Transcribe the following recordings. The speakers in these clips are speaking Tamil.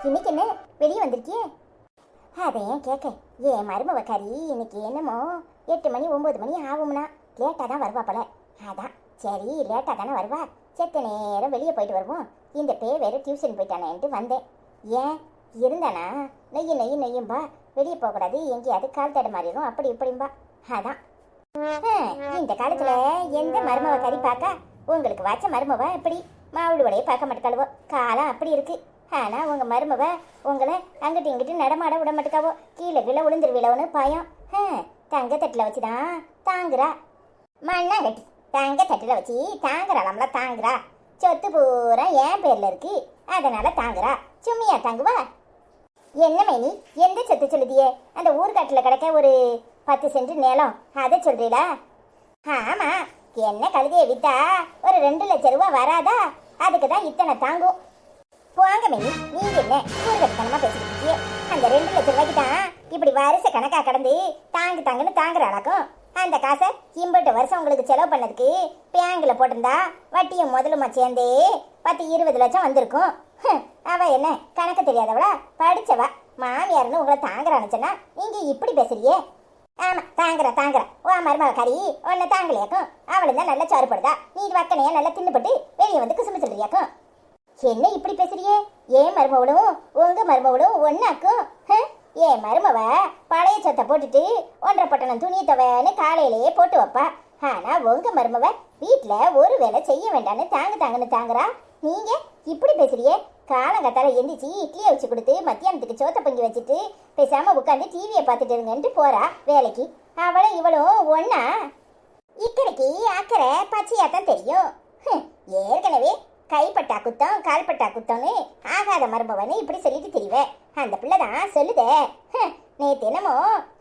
இன்னைக்கு என்ன வெளியே வந்திருக்கியே? அதை ஏன் கேட்க, ஏன் மருமவ கறி இன்னைக்கு என்னமோ 8 மணி 9 மணி ஆகும்னா லேட்டாக தான் வருவா போல. அதான் சரி லேட்டாக தானே வருவா, செத்த நேரம் வெளியே போயிட்டு வருவோம். இந்த பே வேறு டியூஷன் போயிட்டானேன்ட்டு வந்தேன். ஏன் இருந்தானா நெய்யும்பா, வெளியே போகக்கூடாது, எங்கேயாவது கால் தட மாறிடும் அப்படி இப்படிம்பா. அதான் இந்த காலத்துல எந்த மருமவ கறி பார்க்க உங்களுக்கு வாச்ச மருமவ இப்படி மாவுளுவடையே பார்க்க மாட்டேக்காளுவோ. காலம் அப்படி இருக்கு. ஆனா உங்க மருமவ உங்களை அங்கிட்டு இங்கிட்டு நடமாட விட மாட்டேக்காவோ. கீழே கீழே விழுந்துருவிலோன்னு பயம். தங்க தட்டுல வச்சுதான் தாங்குறா. மண்ணாங்கட்டி தங்க தட்டுல வச்சு தாங்குறாளாம்ல, தாங்குறா. சொத்து பூரா என் பேர்ல இருக்கு, அதனால தாங்குறா. சும்மியா தாங்குவா? என்ன மேனி எந்த சொத்து சொல்லுதியே? அந்த ஊர்காட்டில் கிடக்க ஒரு 10 சென்ட் நிலம், அதை சொல்றீங்களா? ஆமா, என்ன கழுதையை வித்தா ஒரு 2 லட்சம் ரூபா வராதா? அதுக்கு தான் இத்தனை தாங்கும். போங்க மேனி, நீங்க என்ன ஊர்கட்டத்தனமா பேசிக்கிட்டே? அந்த 2 லட்சம் ரூபாய்க்கு தான் இப்படி வருஷ கணக்கா கடந்து தாங்குன்னு தாங்குறாளாக்கும். அந்த காசை இம்பட்டு வருஷம் உங்களுக்கு செலவு பண்ணதுக்கு பேங்க்ல போட்டிருந்தா வட்டியும் முதலுமா சேர்ந்தே 10-20 லட்சம் வந்திருக்கும். அவ என்ன கணக்கு தெரியாதவளா? படிச்சவா. மாமியார்னு உங்களை தாங்குறான்னு சொன்னா நீங்க இப்படி பேசுறியே? ஆமா தாங்குறா. ஓ மருமக கறி உன்னை தாங்கலையாக்கும். அவளும் தான் நல்லா சாறுபடுதா, நீ வக்கனையா நல்லா தின்னுபட்டு வெளியே வந்து குசும்பு சொல்றியாக்கும். என்ன இப்படி பேசுறியே? ஏன் மருமவளும் உங்க மருமவளும் ஒன்னாக்கும்? ஏன் மருமவ பழைய சொத்தை போட்டுட்டு 1.5 பட்டணம் துணியை தவன்னு காலையிலேயே போட்டு வைப்பா. ஆனா உங்க மருமவ வீட்டுல ஒரு வேலை செய்ய வேண்டான்னு தாங்குன்னு தாங்குறா. நீங்க இப்படி பேசுறியே? காலங்கத்தால எந்திரிச்சு இட்லியை வச்சு கொடுத்து மத்தியானத்துக்கு சோத்த பொங்கி வச்சுட்டு பேசாம உட்காந்து டிவியை பார்த்துட்டு இருங்கன்ட்டு போறா வேலைக்கு. அவளும் இவளும் ஒன்னா? இக்கரைக்கு அக்கறை பச்சையாத்தான் தெரியும். ஏற்கனவே கைப்பட்டா குத்தம் கால்பட்டா குத்தம்னு ஆகாத மருமவன்னு இப்படி சொல்லிட்டு தெரிவேன். அந்த பிள்ளைதான் சொல்லுதே, நேத்து என்னமோ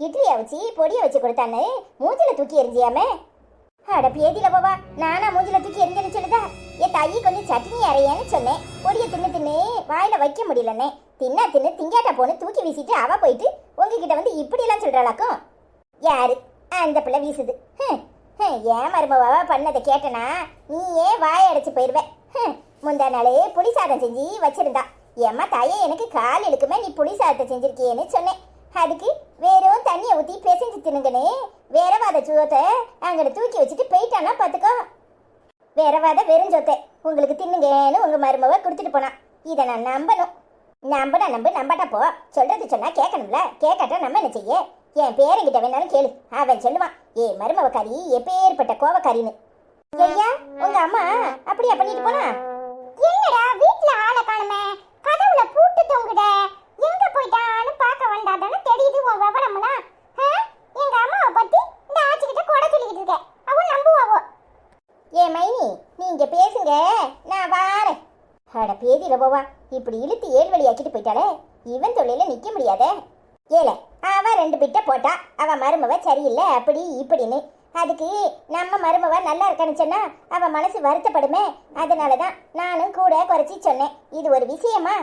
இட்லியை வச்சு பொடியை வச்சு கொடுத்தான்னு மூஞ்சில தூக்கி எரிஞ்சியாமே. அட பேதியில போவா, நானா மூஞ்சில தூக்கி எரிஞ்சேன்னு சொல்லுதா? என் தாயி கொஞ்சம் சட்னி அறையேன்னு சொன்னேன். பொடியை தின்னு வாயில வைக்க முடியலன்னே. தின்னு திங்காட்டா போன்னு தூக்கி வீசிட்டு அவ போயிட்டு உங்ககிட்ட வந்து இப்படி எல்லாம் சொல்றாளாக்கும். யாரு? அந்த பிள்ளை வீசுது. ஏன் மருமவ பண்ணதை கேட்டனா நீ ஏன் வாய அடைச்சு போயிருவேன். முந்தா நாளே புளி சாதம் செஞ்சு வச்சிருந்தா. ஏம்மா தாயே, எனக்கு கால் இழுக்குமே, நீ புளி சாதத்தை செஞ்சிருக்கியேன்னு சொன்னேன். அதுக்கு வெறும் தண்ணியை ஊற்றி பிசைஞ்சு தின்னுங்கன்னு வேறவாத சோத்தை அங்கே தூக்கி வச்சுட்டு போயிட்டானா பார்த்துக்கோ. வேறவாத வெறும் சொத்தை உங்களுக்கு தின்னுங்கன்னு உங்க மருமவ கொடுத்துட்டு போனா. இதை நான் நம்பணும். நம்பாட்டா போ. சொல்றது சொன்னா கேட்கணும்ல, கேட்காட்டா நம்ம என்ன செய்ய? என் பேரங்கிட்ட வேணாலும் கேளு, அவன் சொல்லுவான் ஏ மருமவ கறி எப்பேற்பட்ட கோவக்காரின்னு. ஐயா, உங்க அம்மா அப்படியா பண்ணிட்டு போனா? என்னடா வீட்ல ஆளை காணுமே, கதவுல பூட்டு தொங்குட, எங்க போயிட்டான்னு பார்க்க வந்தாதானே தெரியுது உன் விவரம்னா. எங்க அம்மாவை பத்தி இந்த ஆச்சிக்கிட்ட கூட சொல்லிக்கிட்டு இருக்க, அவ நம்புவாவோ? ஏ மைனி, நீங்க பேசுங்க, நான் வாரேன். அட பேதியில போவா, இப்படி இழுத்து 7 வழியாக்கிட்டு போயிட்டாலே, இவன் தொழில நிக்க முடியாதே. ஏல அவ 2 பிட்ட போட்டா, அவ மருமவ சரியில்லை அப்படி இப்படின்னு. அதுக்கு நம்ம மருமவ நல்லா இருக்கான்னு சொன்னா அவ மனசு வருத்தப்படுமே. அதனாலதான் நானும் கூட குறைச்சி சொன்னேன். இது ஒரு விஷயமா?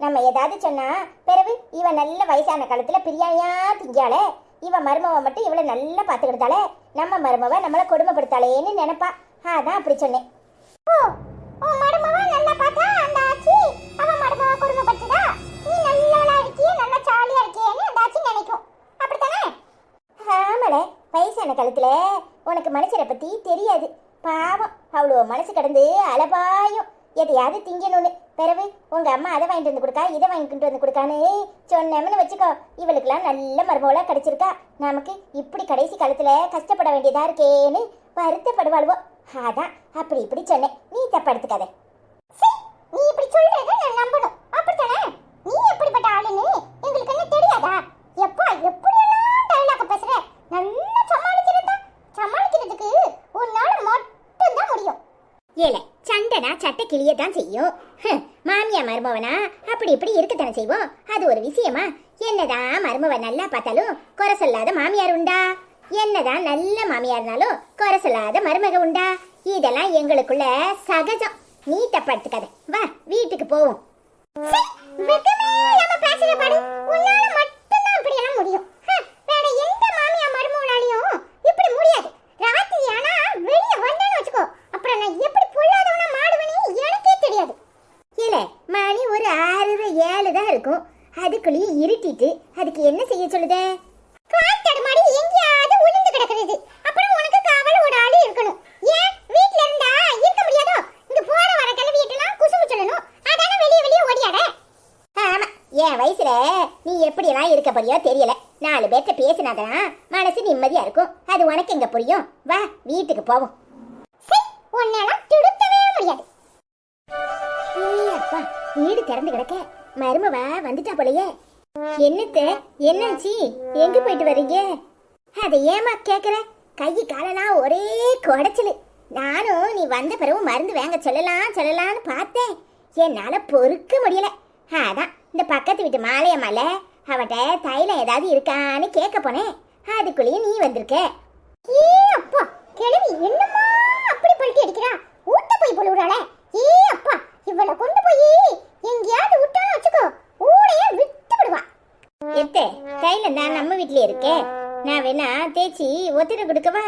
நம்ம ஏதாவது சொன்னா பிறகு இவ நல்ல வயசான காலத்துல பிரியாணியா திங்காளே, இவ மருமவ மட்டும் இவளை நல்லா பாத்துக்கிட்டாலே, நம்ம மருமவ நம்மளை கொடுமைப்படுத்தாளேன்னு நினைப்பா. அதான் அப்படி சொன்னேன். மருமவ நல்லா பார்த்தா அந்த ஆச்சி அவ மருமவ கொடுமைப்படுத்துதா, நீ நல்லா இருக்கியே நல்லா ஜாலியா இருக்கியேன்னு அந்த ஆச்சி நினைக்கும். அப்படித்தானே? ஆமலே, வயசான காலத்துல உனக்கு மனுஷரை பத்தி தெரியாது. பாவம், அவ்வளோ மனசு கடந்து அலபாயும் எதையாவது திங்கணும்னு. பிறகு உங்க அம்மா அதை வாங்கிட்டு வந்து கொடுக்கா, இதை வாங்கிட்டு வந்து கொடுக்கான்னு சொன்னோம்னு வச்சுக்கோ, இவளுக்கெல்லாம் நல்ல மருமவளா கிடைச்சிருக்கா. நமக்கு இப்படி கடைசி காலத்துல கஷ்டப்பட வேண்டியதா இருக்கேன்னு வருத்தப்படுவாள்வோ. அதான் அப்படி இப்படி சொன்னேன், நீ தப்பா எடுத்துக்காத. நீ இப்படி சொல்றத நான் நம்பணும், அப்படித்தானே? நீ எப்படிப்பட்ட ஆளுன்னு எங்களுக்கு என்ன தெரியாதா? எப்பா எப்படியெல்லாம் டைலாக பேசுற, நல்லா சமாளிக்கிறதுக்கு உன்னால மட்டும்தான் முடியும். ஏல சண்டைனா சட்டை கிளியத்தான் செய்யும். மாமியா மருமவனா அப்படி இப்படி இருக்கத்தானே செய்வோம். அது ஒரு விஷயமா? என்னதான் மருமவ நல்லா பார்த்தாலும் குறை சொல்லாத மாமியார் உண்டா? என்னதான் நல்ல மாமியார்னாலும் குறை சொல்லாத மருமக உண்டா? இதெல்லாம் எங்களுக்குள்ள சகஜம். நீ தப்பா எடுத்துக்காத. வா வீட்டுக்கு போவோம். முடியும். வேற எந்த மாமியா மருமவனாலையும் இப்படி முடியாது. ராத்திரி ஆனா வெளிய வந்தேன்னு வச்சுக்கோ, அப்புறம் நான் எப்படி பொல்லாதவனா மாடுவனே எனக்கே தெரியாது. இல்ல மணி ஒரு 6 7 தான் இருக்கும். அதுக்குள்ளேயே இருட்டிட்டு அதுக்கு என்ன செய்ய சொல்லுதே? காத்தடு மாடி எங்கேயாவது உளுந்து கிடக்குறது. அப்புறம் உனக்கு காவல் ஒரு ஆளு இருக்கணும். ஏன் வீட்ல இருந்தா இருக்க முடியாதோ? இங்க போற வர கிளவிட்டலாம் குசுமு சொல்லணும். அதானே வெளிய வெளிய ஓடியாட. ஆமா, என் வயசுல நீ எப்படி எல்லாம் இருக்க போறியோ தெரியல. 4 பேர்ட்ட பேசினாதான் மனசு நிம்மதியா இருக்கும். அது உனக்கு எங்க புரியும்? வா வீட்டுக்கு போவோம். உன்னால துடுத்தவே முடியாது. அப்பா, வீடு திறந்து கிடக்க மருமவா வந்துட்டா போலயே. என்னத்த என்னாச்சு? எங்க போயிட்டு வர்றீங்க? அதை ஏமா கேக்குற? கை காலெல்லாம் ஒரே குடைச்சலு. நானும் நீ வந்த பிறகு மருந்து வாங்க சொல்லலாம்னு பார்த்தேன். என்னால பொறுக்க முடியல. அதான் இந்த பக்கத்து வீட்டு மாலையம்மால அவட்ட தைலம் ஏதாவது இருக்கான்னு கேட்க போனேன். அதுக்குள்ளேயே நீ வந்திருக்க. ஏ அப்பா, கிழவி என்னம்மா அப்படி பல்ட்டி அடிக்கிறா? ஊட்ட போய் போல விடாள. ஏ அப்பா, இவளை கொண்டு போய் எங்கேயாவது விட்டாலும் வச்சுக்கோ, ஊடையே விட்டு விடுவா. எத்தே, தைலம் தான் நம்ம வீட்லயே இருக்கே. நான் வேணா தேய்ச்சி ஒத்திர கொடுக்கவா?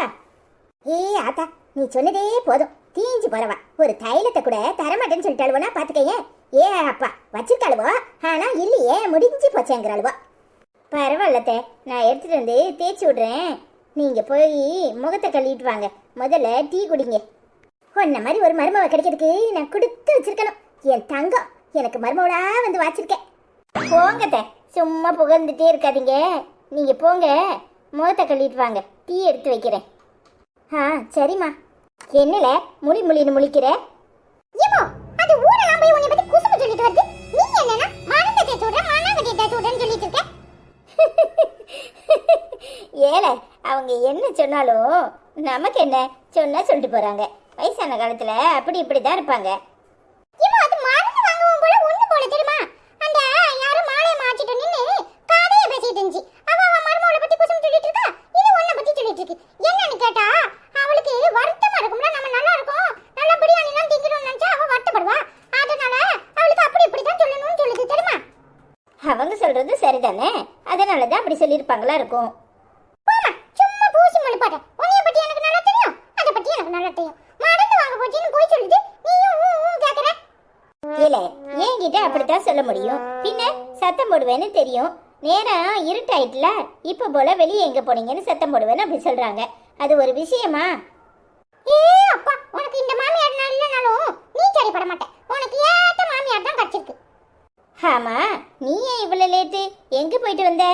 ஏ ஆத்தா, நீ சொன்னதே போதும். தீஞ்சு போறவா ஒரு தைலத்தை கூட தரமாட்டேன்னு சொல்லிட்டாளுவனா பாத்துக்கையே. ஏ அப்பா, வச்சிருக்காளுவோ, ஆனா இல்லையே முடிஞ்சு போச்சேங்கிறாளுவோ. பரவாயில்லத்தே, நான் எடுத்துட்டு வந்து தேய்ச்சி விடுறேன். நீங்க போய் முகத்தை கழுவிட்டு வாங்க. முதல்ல டீ குடிங்க. உன்ன மாதிரி ஒரு மருமவை கிடைக்கிறதுக்கு நான் கொடுத்து வச்சிருக்கணும். என் தங்கம் எனக்கு மருமவளா வந்து வாச்சிருக்கேன். போங்கத்த, சும்மா புகழ்ந்துட்டே இருக்காதீங்க. நீங்க போங்க, முகத்தை கழுவிட்டு வாங்க. டீ எடுத்து வைக்கிறேன். சரிம்மா. என்னல முழின்னு முழிக்கிற? அது ஊரெல்லாம் போய் உன்னை பத்தி குசுமு சொல்லிட்டு வருது. நீ என்னன்னா மருந்தை தேய்ச்சி விடுற, மண்ணாங்கட்டியை தேய்ச்சி விடுறேன்னு சொல்லிட்டு இருக்க. ஏல, அவங்க என்ன சொன்னாலும் நமக்கு என்ன சொன்னா சொல்லிட்டு போறாங்க. வயசான காலத்துல அப்படி இப்படிதான் இருப்பாங்க. அது மருந்து வாங்கவும் போல ஒண்ணு போல தெரியுமா? அந்த யாரும் மாலையை மாச்சிட்டு நின்னு காதைய பேசிட்டு இருந்துச்சு. அவ மருமகளை பத்தி குசுமு சொல்லிட்டு இருக்கா, இது ஒன்ன பத்தி சொல்லிட்டு இருக்கு. என்னன்னு கேட்டா அவளுக்கு வருத்தமா இருக்கும்ல. நம்ம நல்லா இருக்கும், நல்ல பிரியாணி எல்லாம் திங்கிறோம்னு நினைச்சா அவ வருத்தப்படுவா. அதனால அவளுக்கு அப்படி இப்படிதான் சொல்லணும்னு சொல்லுது தெரியுமா? அவங்க சொல்றது சரிதானே, அதனாலதான் அப்படி சொல்லியிருப்பாங்களா இருக்கும். சும்மா பூசி மொழிப்பாட்ட. உன்னைய பத்தி எனக்கு நல்லா தெரியும், அதை பத்தி எனக்கு நல்லா தெரியும். மருந்து வாங்க போச்சுன்னு போய் சொல்லுது, நீயும் கேக்குற. இல்ல, என்கிட்ட அப்படித்தான் சொல்ல முடியும். பின்ன சத்தம் போடுவேன்னு தெரியும். நேரம் இருட்டாயிட்டுல, இப்ப போல வெளியே எங்க போனீங்கன்னு சத்தம் போடுவேன்னு அப்படி சொல்றாங்க. அது ஒரு விஷயமா? ஏ அப்பா, உனக்கு இந்த மாமியார் இல்லைனாலும் நீ சரிப்பட மாட்ட. உனக்கு ஏத்த மாமியார் தான் கிடைச்சிருக்கு. ஆமா, நீ ஏன் இவ்வளவு லேட்டு? எங்க போயிட்டு வந்த?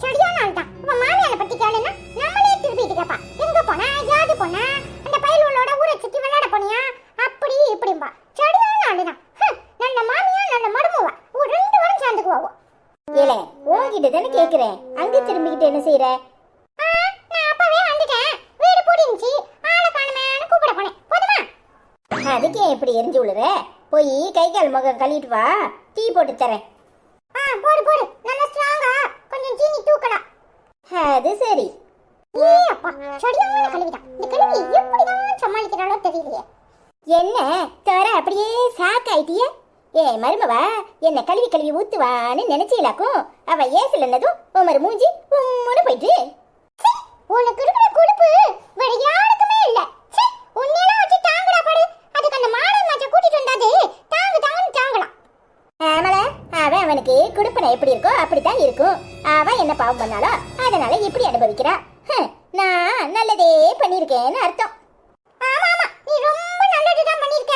சரியான ஆள் தான். உன் மாமியாரை பத்தி கேளுன்னா நம்மளே திருப்பிட்டு கேப்பா. எங்க போனா, யாது போனா, அந்த பயலோட ஊரை சுத்தி விளையாட போனியா, அப்படி இப்படிம்பா. சரியான ஆள் தான். நல்ல மாமியா நல்ல மருமவா, ஒரு 2 வாரம் சேர்ந்துக்குவாவோ. ஏல, உன்கிட்ட தானே கேக்குறேன், அங்க திரும்பிக்கிட்டு என்ன செய்யற? நான் அப்பவே வந்துட்டேன். வீடு பூடிஞ்சி ஆளை காணுமேன்னு கூப்பிட போனேன். போதுமா? அதுக்கு எப்படி எரிஞ்சு விழுற? போய் கை கால் முகம் கழுவிட்டு வா, டீ போட்டு தரேன். போடு, நல்ல ஸ்ட்ராங்கா கொஞ்சம் சீனி தூக்கலாம். அது சரி. ஏ அப்பா, சரியான கழுவிதான். இந்த கழுவி எப்படிதான் சமாளிக்கிறாளோ தெரியலையே. என்ன தர அப்படியே சாக் ஆயிட்டிய? ஏ மருமவா, என்ன கழுவி ஊத்துவான்னு நினைச்சீலாக்கும். அவ ஏசலன்னதும் உமர் மூஞ்சி உம்முன்னு போயிட்டு. உனக்கு இருக்கிற கொழுப்பு வேற யாருக்குமே இல்ல. உன்னையெல்லாம் வச்சு தாங்கடா பாடு. அதுக்கு அந்த மாலை மாச்ச கூட்டிட்டு வந்தாதே தாங்கன்னு தாங்கலாம். ஆமல, அவன் அவனுக்கு குடுப்பனை எப்படி இருக்கோ அப்படித்தான் இருக்கும். அவன் என்ன பாவம் பண்ணாலோ அதனால இப்படி அனுபவிக்கிறா. நான் நல்லதே பண்ணிருக்கேன்னு அர்த்தம். ஆமா, நீ ரொம்ப நல்லதுதான் பண்ணிருக்க.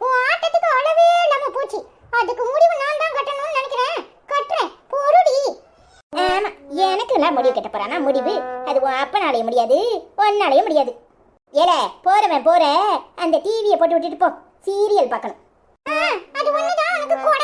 உன் ஆட்டத்துக்கு அளவே இல்லாம போச்சு. அதுக்கு முடிவு நான் தான் கட்டணும்னு நினைக்கிறேன். கட்டுறேன், பொறுடி. ஆமா, எனக்கு எல்லாம் முடிவு கட்ட போறானா முடிவு? அது உன் அப்பனாலேயும் முடியாது, ஒன்னாலேயும் முடியாது. ஏல, போறவன் போற, அந்த டிவியை போட்டு விட்டுட்டு போ, சீரியல் பார்க்கணும். அது ஒண்ணுதான் உனக்கு கூட.